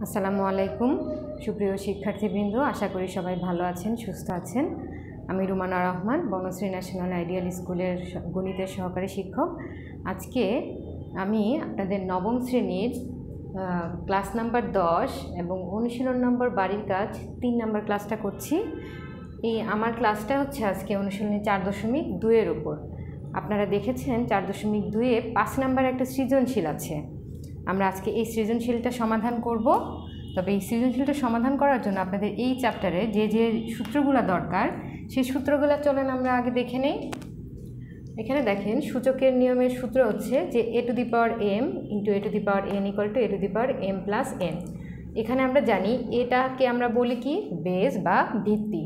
আসসালামু আলাইকুম সুপ্রিয় শিক্ষার্থীবৃন্দ, আশা করি সবাই ভালো আছেন, সুস্থ আছেন। আমি রুমানা রহমান, বনশ্রী ন্যাশনাল আইডিয়াল স্কুলের গণিতের সহকারী শিক্ষক। আজকে আমি আপনাদের নবম শ্রেণীর ক্লাস নাম্বার 10 এবং অনুশীলন নম্বর বাড়ির কাজ 3 নম্বর ক্লাসটা করছি। আমার ক্লাসটা হচ্ছে আজকে অনুশীলনী 4.2 উপর। আপনারা দেখেছেন 4.2-এ 5 নম্বর একটা সৃজনশীল আছে। আমরা আজকে এই সৃজনশীলটা সমাধান করব। তবে এই সৃজনশীলটা সমাধান করার জন্য আপনাদের এই চ্যাপ্টারে যে যে সূত্রগুলো দরকার সেই সূত্রগুলো চলেন আমরা আগে দেখে নেই। এখানে দেখেন সূচকের নিয়মের সূত্র হচ্ছে যে a to the power m into a to the power n equal to a to the power m plus n। এখানে আমরা জানি এটাকে আমরা বলি কি বেস বা ভিত্তি,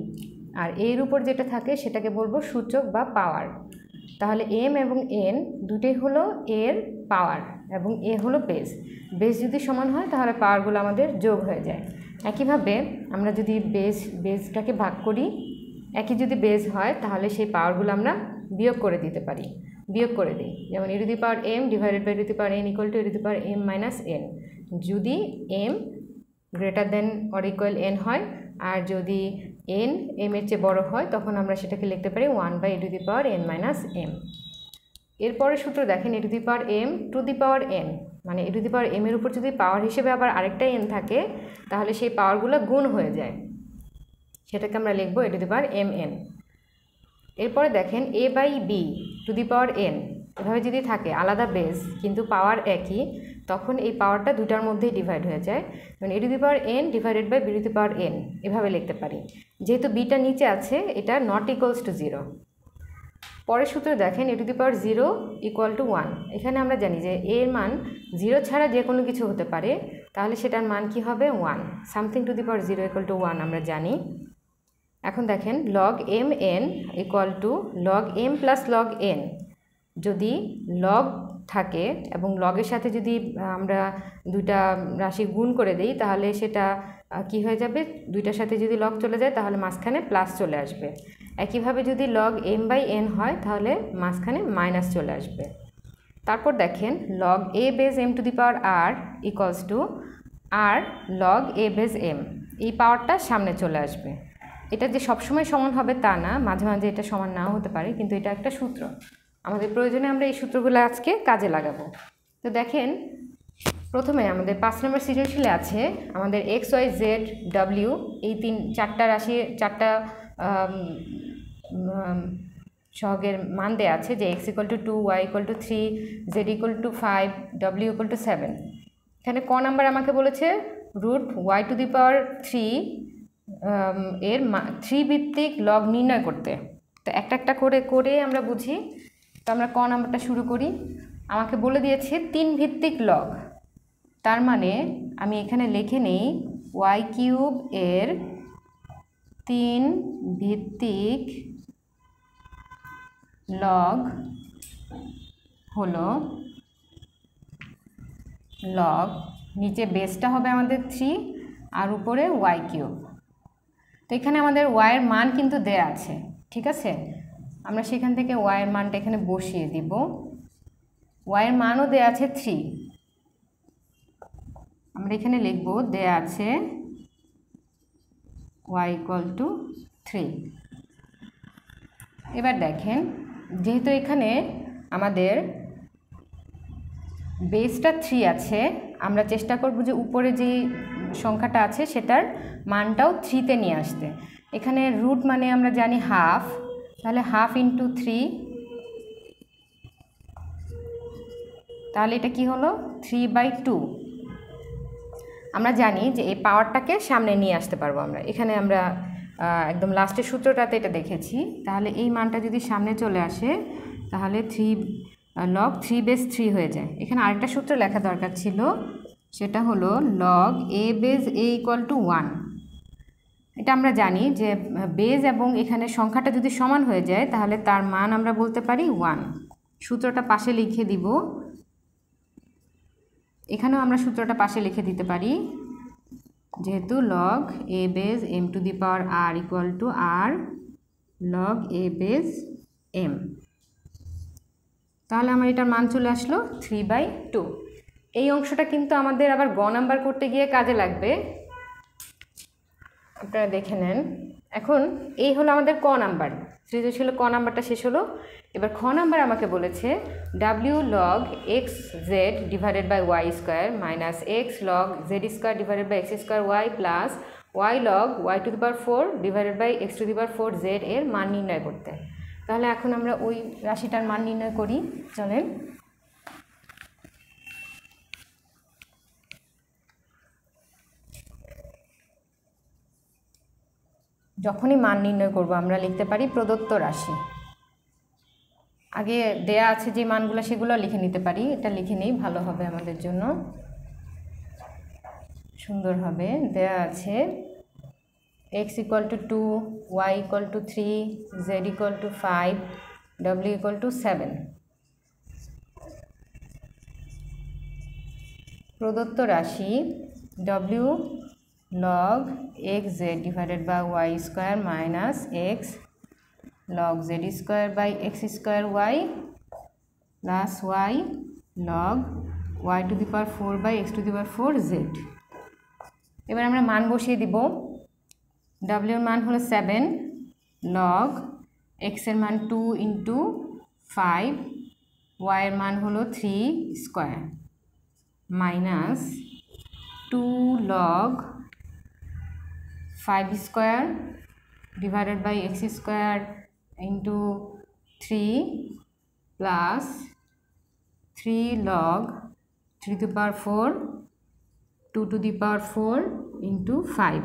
আর এর উপর যেটা থাকে সেটাকে বলবো সূচক বা পাওয়ার। তাহলে m এবং n দুটোই হলো এর পাওয়ার এবং এ হলো বেস। বেস যদি সমান হয় তাহলে পাওয়ারগুলো আমাদের যোগ হয়ে যায়। একইভাবে আমরা যদি বেসটাকে ভাগ করি, একই যদি বেস হয় তাহলে সেই পাওয়ারগুলো আমরা বিয়োগ করে দিতে পারি, বিয়োগ করে দিই। যেমন a to the power m divided by a to the power n equal to a to the power m minus n। যদি m greater than or equal n হয় আর যদি n m এর চেয়ে বড় হয় তখন আমরা সেটাকে লিখতে পারি 1 by a to the power n minus m। এরপরের সূত্র দেখেন a to the power m to the power n, মানে a to the power m এর উপর যদি পাওয়ার হিসেবে আবার আরেকটা n থাকে তাহলে সেই পাওয়ারগুলো গুণ হয়ে যায়, সেটাকে আমরা লিখবো a to the power mn। এরপরে দেখেন a by b to the power n, এভাবে যদি থাকে আলাদা বেস কিন্তু পাওয়ার একই তখন এই পাওয়ারটা দুটার মধ্যেই ডিভাইড হয়ে যায়। মানে a to the power n divided by b to the power n এভাবে লিখতে পারি। যেহেতু বিটা নিচে আছে এটা নট ইকুয়ালস টু 0। পরের সূত্র দেখেন a to the power 0 equal to 1। এখানে আমরা জানি যে এর মান 0 ছাড়া যে কোনো কিছু হতে পারে, তাহলে সেটার মান কি হবে 1। Something to the power 0 equal to 1 আমরা জানি। এখন দেখেন log M N equal to log M plus log N. যদি লগ থাকে এবং লগের সাথে যদি আমরা দুইটা রাশি গুণ করে দিই তাহলে সেটা কি হয়ে যাবে, দুইটার সাথে যদি লগ চলে যায় তাহলে মাঝখানে প্লাস চলে আসবে। একইভাবে যদি লগ m বাই n হয় তাহলে মাঝখানে মাইনাস চলে আসবে। তারপর দেখেন log a base m to the power r equals to r log a base m। এই পাওয়ারটা সামনে চলে আসবে। এটা যে সবসময় সমান হবে তা না, মাঝে মাঝে এটা সমান নাও হতে পারে, কিন্তু এটা একটা সূত্র। আমাদের প্রয়োজনে আমরা এই সূত্রগুলো আজকে কাজে লাগাবো। তো দেখেন প্রথমে আমাদের 5 নম্বর সৃজনশীলে আছে আমাদের এক্স ওয়াই জেড ডাব্লিউ এই চারটা রাশি, চারটা সহগের মান দেওয়া আছে যে x equal to 2, y equal to 3, z equal to 5, w equal to 7। এখানে ক নাম্বার আমাকে বলেছে root y to the power 3 এর 3 ভিত্তিক লগ নির্ণয় করতে। তো একটা একটা করে করে আমরা বুঝি। তো আমরা ক নাম্বারটা শুরু করি। আমাকে বলে দিয়েছে 3 ভিত্তিক লগ, তার মানে আমি এখানে লিখে নেই y কিউব এর 3 ভিত্তিক লগ হলো লগ, নিচে বেসটা হবে আমাদের 3 আর উপরে y কিউব। তো এখানে আমাদের y এর মান কিন্তু দেয়া আছে, ঠিক আছে। আমরা সেখান থেকে y এর মানটা এখানে বসিয়ে দিব। y এর মানও দেয়া আছে 3। আমরা এখানে লিখব দেয়া আছে y ইকুয়াল টু 3। এবার দেখেন যেহেতু এখানে আমাদের বেসটা 3 আছে, আমরা চেষ্টা করব যে উপরে যে সংখ্যাটা আছে সেটার মানটাও 3-তে নিয়ে আসতে। এখানে রুট মানে আমরা জানি হাফ, তাহলে হাফ ইন্টু 3, তাহলে এটা কি হলো 3/2। আমরা জানি যে এই পাওয়ারটাকে সামনে নিয়ে আসতে পারবো আমরা। এখানে আমরা একদম লাস্টের সূত্রটাতে এটা দেখেছি। তাহলে এই মানটা যদি সামনে চলে আসে তাহলে 3 লগ 3 বেস 3 হয়ে যায়। এখানে আরেকটা সূত্র লেখা দরকার ছিল, সেটা হলো log a base a equal to 1। এটা আমরা জানি যে বেস এবং এখানে সংখ্যাটা যদি সমান হয়ে যায় তাহলে তার মান আমরা বলতে পারি 1। সূত্রটা পাশে লিখে দিব। এখানেও আমরা সূত্রটা পাশে লিখে দিতে পারি, যেহেতু log a base m to the power r equal to r log a base m। তাহলে আমার এটার মান চলে আসলো 3/2। এই অংশটা কিন্তু আমাদের আবার গ নাম্বার করতে গিয়ে কাজে লাগবে, আপনারা দেখে নেন। এখন এই হলো আমাদের ক নাম্বার, সৃজনশীল ক নাম্বারটা শেষ হলো। এবার খ নাম্বার আমাকে বলেছে w log x z divided by Y square minus X log Z square divided by X square Y plus Y log Y to the power 4 divided by X to the power 4 Z এর মান নির্ণয় করতে। তাহলে এখন আমরা ওই রাশিটার মান নির্ণয় করি, চলেন। যখনই মান নির্ণয় করব আমরা লিখতে পারি প্রদত্ত রাশি। আগে দেয়া আছে যে মানগুলো সেগুলো লিখে নিতে পারি, এটা লিখে নেই, ভালো হবে আমাদের জন্য, সুন্দর হবে। দেয়া আছে x equal to 2, y equal to 3, z equal to 5, w equal to 7। প্রদত্ত রাশি w log x z divided by Y square minus X log z square by X square Y plus Y log y to the power 4 by X to the power 4 z। এবার আমরা মান বসিয়ে দিব। w এর মান হলো 7, log x এর মান 2 ইন্টু 5, y এর মান হলো 3 square minus 2 log 5 square divided by X square into 3 plus 3 log 3 to the power 4 2 to the power 4 into 5।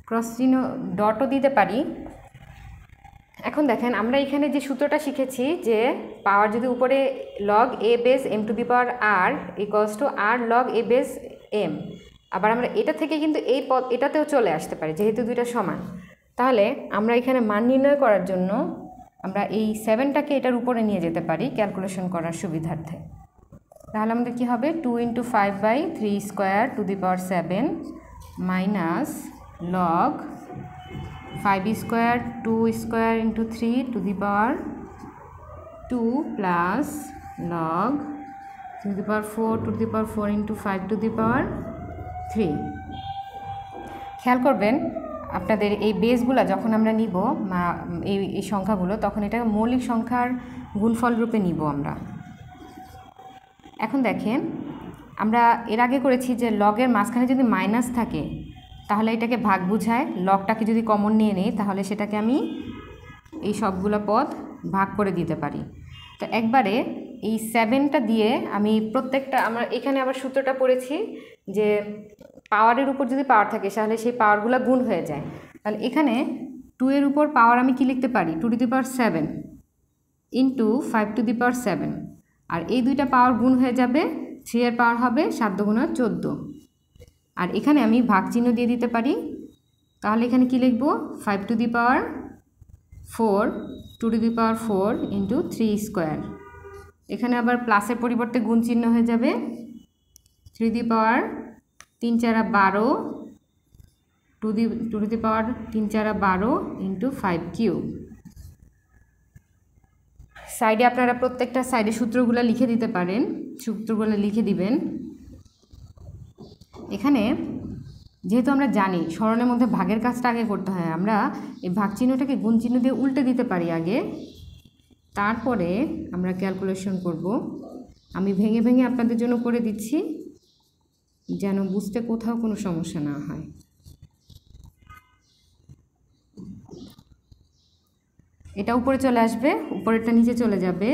Cross চিহ্ন ডটও দিতে পারি। এখন দেখেন আমরা এখানে যে সূত্রটা শিখেছি যে পাওয়ার যদি উপরে log a base m to the power r equals to r log a base m, আবার আমরা এটা থেকে কিন্তু এই পদ এটাতেও চলে আসতে পারি যেহেতু দুইটা সমান। তাহলে আমরা এখানে মান নির্ণয় করার জন্য আমরা এই 7টাকে এটার উপরে নিয়ে যেতে পারি ক্যালকুলেশন করার সুবিধার্থে। তাহলে আমাদের কি হবে 2 into 5 by 3 square to the power 7 minus log 5 square 2 square into 3 to the power 2 plus log 3 to the power 4 to the power 4 into 5 to the power 3। খেয়াল করবেন আপনাদের এই বেসগুলো যখন আমরা নিব এই সংখ্যাগুলো, তখন এটা মৌলিক সংখ্যার গুণফল রূপে নিব আমরা। এখন দেখেন আমরা এর আগে করেছি যে লগের মাঝখানে যদি মাইনাস থাকে তাহলে এটাকে ভাগ বুঝায়, লগটাকে যদি কমন নিয়ে নিই তাহলে সেটাকে আমি এই সবগুলো পদ ভাগ করে দিতে পারি। তো একবারে এই 7টা দিয়ে আমি প্রত্যেকটা, আমরা এখানে আবার সূত্রটা পড়েছি যে পাওয়ারের উপর যদি পাওয়ার থাকে তাহলে সেই পাওয়ারগুলো গুণ হয়ে যায়। তাহলে এখানে 2 এর উপর পাওয়ার আমি কি লিখতে পারি 2 to the power 7 into 5 to the power 7, আর এই দুইটা পাওয়ার গুণ হয়ে যাবে, 3 এর পাওয়ার হবে 7 দুগুণা 14। আর এখানে আমি ভাগ চিহ্ন দিয়ে দিতে পারি, তাহলে এখানে কি লিখব 5 to the power 4 2 to the power 4 into 3 square. এখানে আবার প্লাসের পরিবর্তে গুণ চিহ্ন হয়ে যাবে 3 দি power 3 4 12 2 to the power 3 4 12 into 5 cube. সাইডে আপনারা প্রত্যেকটা সাইডে সূত্রগুলো লিখে দিতে পারেন, সূত্রগুলো লিখে দিবেন। এখানে যেহেতু আমরা জানি সরণের মধ্যে ভাগের কাজটা আগে করতে হয়, আমরা এই ভাগ চিহ্নটাকে গুণ চিহ্ন দিয়ে উল্টে দিতে পারি আগে, তারপরে আমরা ক্যালকুলেশন করব। আমি ভেঙে ভেঙে আপনাদের জন্য করে দিচ্ছি যেন বুঝতে কোথাও কোনো সমস্যা না হয়। এটা উপরে চলে আসবে, উপরেরটা নিচে চলে যাবে,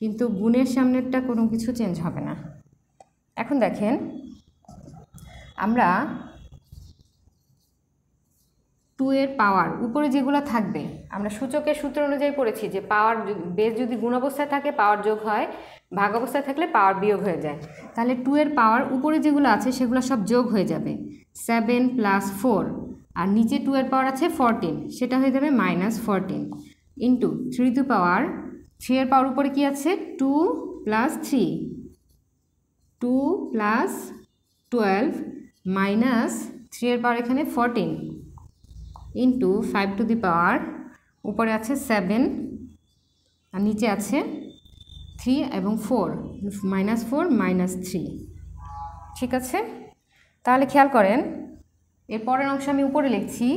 কিন্তু গুণের সামনেরটা কোনো কিছু চেঞ্জ হবে না। এখন দেখেন আমরা 2 এর পাওয়ার উপরে যেগুলো থাকবে আমরা সূচকের সূত্র অনুযায়ী পড়েছি যে পাওয়ার বেস যদি গুণ অবস্থায় থাকে পাওয়ার যোগ হয়, ভাগ অবস্থায় থাকলে পাওয়ার বিয়োগ হয়ে যায়। তাহলে 2 এর পাওয়ার উপরে যেগুলো আছে সেগুলো সব যোগ হয়ে যাবে 7 প্লাস 4, আর নিচে 2 এর পাওয়ার আছে 14, সেটা হয়ে যাবে -14 ইন্টু 3 টু পাওয়ার 3 এর পাওয়ার উপরে কি আছে 2 প্লাস 3 2 প্লাস 12 মাইনাস 3 এর পাওয়ার এখানে 14 ইন্টু 5 টু দি পাওয়ার উপরে আছে 7 আর নিচে আছে 3 এবং 4 -4 -3 ঠিক আছে। তাহলে খেয়াল করেন এর পরের অংশ আমি উপরে লিখছি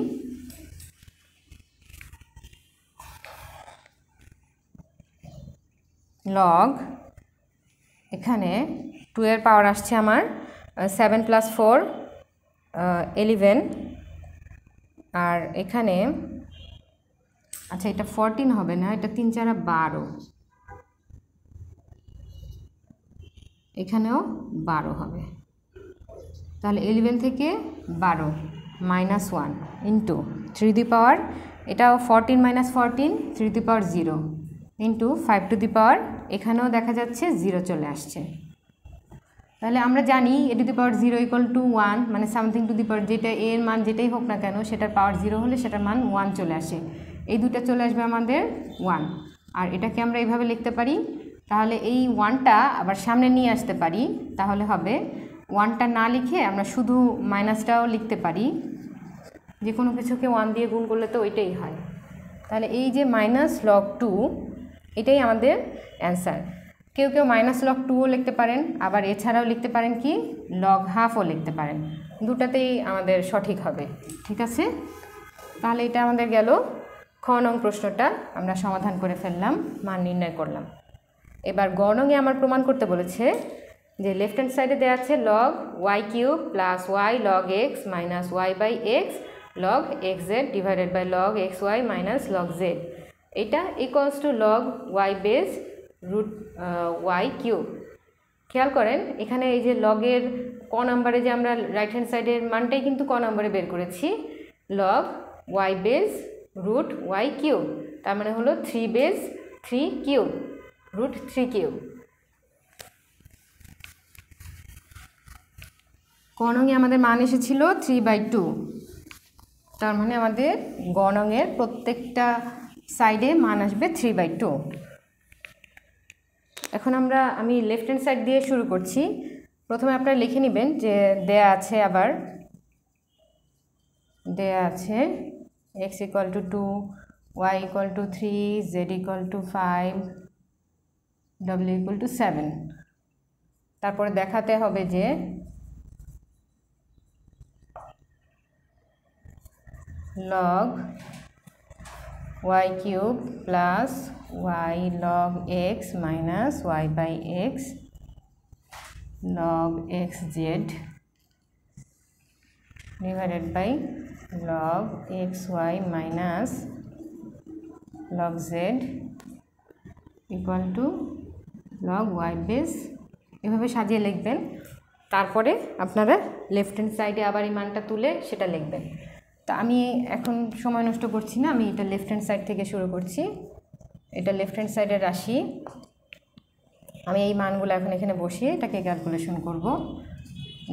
লগ এখানে 2 এর পাওয়ার আসছে আমার 7 + 4 11 আর এখানে আচ্ছা এটা 14 হবে না, এটা 3 4 12, এখানেও 12 হবে। তাহলে 11 থেকে 12 -1 ইন্টু 3 টু দি পাওয়ার, এটাও 14 - 14 3 to the power 0 into 5 to the power, এখানেও দেখা যাচ্ছে 0 চলে আসছে। তাহলে আমরা জানি a টু দি পাওয়ার 0 = 1, মানে সামথিং টু দি পাওয়ার যেটা এর মান যেটাই হোক না কেন সেটার পাওয়ার 0 হলে সেটার মান 1 চলে আসে। এই দুটো চলে আসবে আমাদের 1, আর এটাকে আমরা এইভাবে লিখতে পারি। তাহলে এই 1টা আবার সামনে নিয়ে আসতে পারি, তাহলে হবে 1টা না লিখে আমরা শুধু মাইনাসটাও লিখতে পারি, যে কোনো কিছুকে 1 দিয়ে গুণ করলে তো ওইটাই হয়। তাহলে এই যে -log2 এটাই আমাদের অ্যান্সার। কেউ কেউ -log2ও লিখতে পারেন, আবার এছাড়াও লিখতে পারেন কি log½ লিখতে পারেন, দুটাতেই আমাদের সঠিক হবে। ঠিক আছে, তাহলে এটা আমাদের গেল খ নং প্রশ্নটা আমরা সমাধান করে ফেললাম, মান নির্ণয় করলাম। এবার গ নংয়ে আমার প্রমাণ করতে বলেছে যে লেফট হ্যান্ড সাইডে দেওয়া আছে log y³ + y log x - y/x log xz / log xy - log z, এটা = log y বেস √y³। খেয়াল করেন এখানে এই যে লগের ক নম্বরে যে আমরা রাইট হ্যান্ড সাইডের মানটাই কিন্তু ক নম্বরে বের করেছি, log y বেস √y³, তার মানে হলো 3 বেস 3³ √3³। ক নংয়ে আমাদের মান এসেছিল 3/2, তার মানে আমাদের গ নংয়ের প্রত্যেকটা সাইডে মান আসবে 3/2। এখন আমি লেফট হ্যান্ড সাইড দিয়ে শুরু করছি। প্রথমে আপনারা লিখে নেবেন যে দেয়া আছে, আবার দেয়া আছে x = 2, y = 3, z = 5, w = 7। তারপরে দেখাতে হবে যে log y³ + y log x - y/x log xz / log xy - log z = log y base, এভাবে সাজিয়ে লিখবেন। তারপরে আপনারা লেফট হ্যান্ড সাইডে আবার এই মানটা তুলে সেটা লিখবেন। তা আমি এখন সময় নষ্ট করছি না, আমি এটা লেফট হ্যান্ড সাইড থেকে শুরু করছি। এটা লেফট হ্যান্ড সাইডের রাশি, আমি এই মানগুলো এখন এখানে বসিয়ে এটাকে ক্যালকুলেশন করব।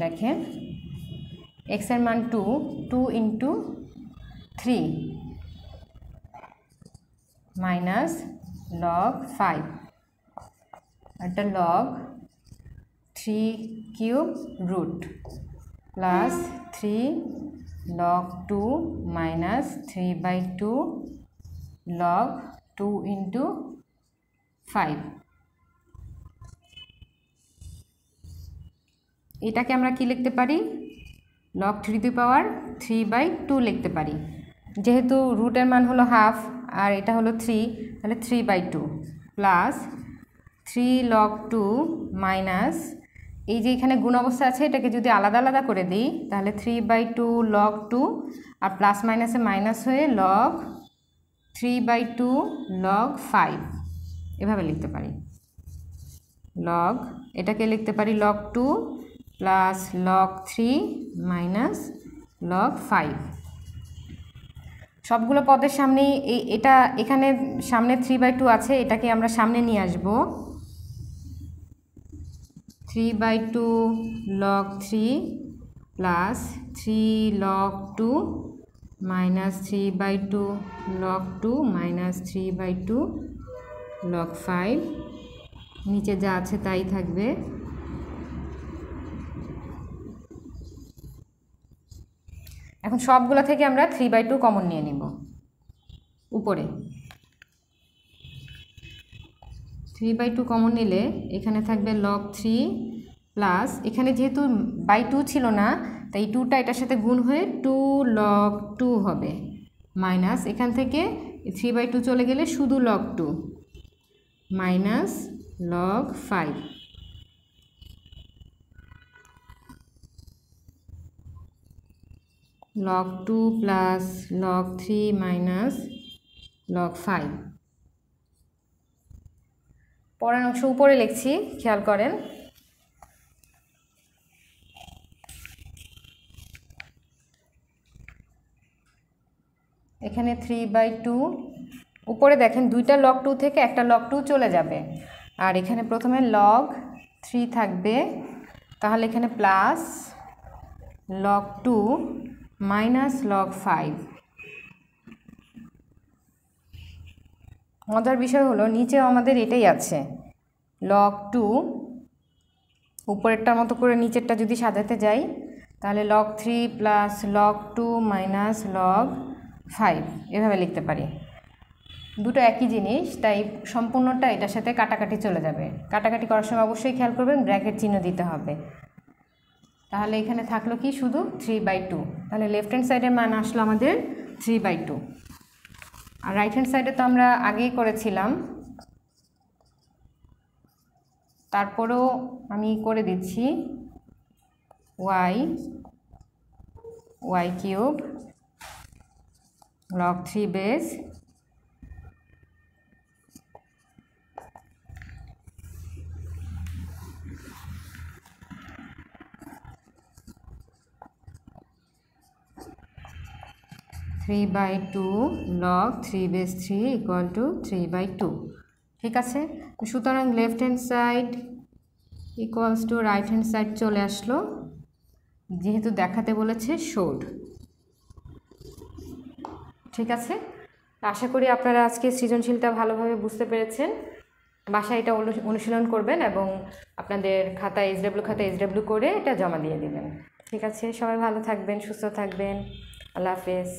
দেখেন x এর মান 2 × 3 মাইনাস log 5, এটা log 3³ root plus 3 log 2 minus 3/2 log 2 into 5। এটাকে আমরা কি লিখতে পারি, log 3 টু দি পাওয়ার 3/2 লিখতে পারি। যেহেতু রুটের মান হলো হাফ আর এটা হলো 3, তাহলে 3/2 প্লাস 3 log 2 মাইনাস এই যে এখানে গুণ অবস্থা আছে, এটাকে যদি আলাদা আলাদা করে দিই তাহলে 3/2 log 2 আর প্লাস মাইনাসে মাইনাস হয়ে log 3/2 log 5 এভাবে লিখতে পারি। log এটাকে লিখতে পারি log 2 plus log 3 minus log 5। সবগুলো পদের সামনে এটা এখানে সামনে 3/2 আছে, এটাকে আমরা সামনে নিয়ে আসব। 3/2 log 3 plus 3 log 2 minus 3/2 log 2 minus 3/2 log 5, নিচে যা আছে তাই থাকবে। এখন সবগুলো থেকে আমরা 3/2 কমন নিয়ে নিব। উপরে 3/2 কমন নিলে এখানে থাকবে log 3 প্লাস এখানে যেহেতু বাই 2 ছিল না তাই 2টা এটার সাথে গুণ হয়ে 2 log 2 হবে মাইনাস এখান থেকে 3/2 চলে গেলে শুধু log 2 minus log 5 log 2 plus log 3 minus log 5 পরের অংশ উপরে লিখছি খেয়াল করেন এখানে 3/2 উপরে দেখেন দুইটা log 2 থেকে একটা log 2 চলে যাবে আর এখানে প্রথমে log 3 থাকবে তাহলে এখানে প্লাস log 2 মাইনাস log 5 মজার বিষয় হলো নিচেও আমাদের এটাই আছে log 2 উপরেরটার মতো করে নিচেরটা যদি সাজাতে যাই তাহলে log 3 plus log 2 minus log 5 এভাবে লিখতে পারি দুটো একই জিনিস তাই সম্পূর্ণটা এটার সাথে কাটাকাটি চলে যাবে কাটাকাটি করার সময় অবশ্যই খেয়াল করবেন ব্র্যাকেট চিহ্ন দিতে হবে তাহলে এখানে থাকলো কি শুধু 3/2 তাহলে লেফট হ্যান্ড সাইডের মান আসলো আমাদের 3/2 আর রাইট হ্যান্ড সাইডে তো আমরা আগেই করেছিলাম তারপরেও আমি করে দিচ্ছি y cube log 3 base three by two log 3 base 3 equal to 3/2 ठीक আছে সুতরাং left hand side equals to right hand side চলে আসলো যেহেতু দেখাতে বলেছে শোড ঠিক আছে আশা করি আপনারা আজকে সৃজনশীলটা ভালোভাবে বুঝতে পেরেছেন বাসায় এটা অনুশীলন করবেন এবং আপনাদের খাতা এসডব্লিউ করে এটা জমা দিয়ে দেবেন ঠিক আছে সবাই ভালো থাকবেন সুস্থ থাকবেন আল্লাহ হাফেজ